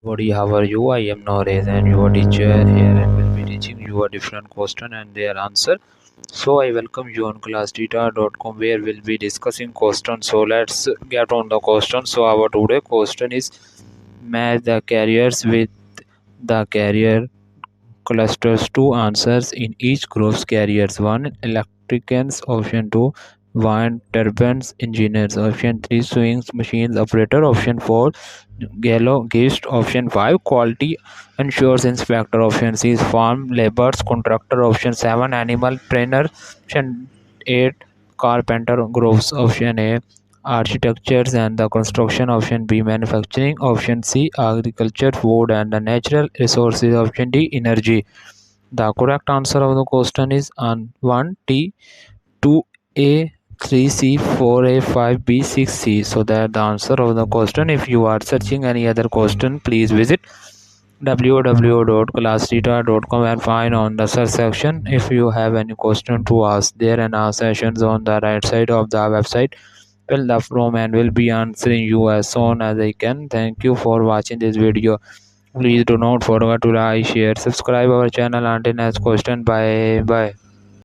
Buddy, how are you? I am Noresh and your teacher here and will be teaching you a different question and their answer. So I welcome you on classdata.com where we'll be discussing questions. So let's get on the question. So our today question is match the carriers with the carrier clusters. Two answers in each group's carriers. One electricians, option two wind turbines engineers, option three sewing machines operator, option four geologist, option five quality ensures inspector, option six farm laborers contractor, option seven animal trainer, option eight carpenter groves, option A architectures and the construction, option B manufacturing, option C agriculture food and the natural resources, option D energy. The correct answer of the question is on 1T, 2A, 3C, 4A, 5B, 6C. So that the answer of the question. If you are searching any other question, please visit www.classdata.com and find on the search section. If you have any question to ask, there and our sessions on the right side of the website. Fill the form and will be answering you as soon as I can. Thank you for watching this video. Please do not forget to like, share, subscribe our channel until next question. Bye bye.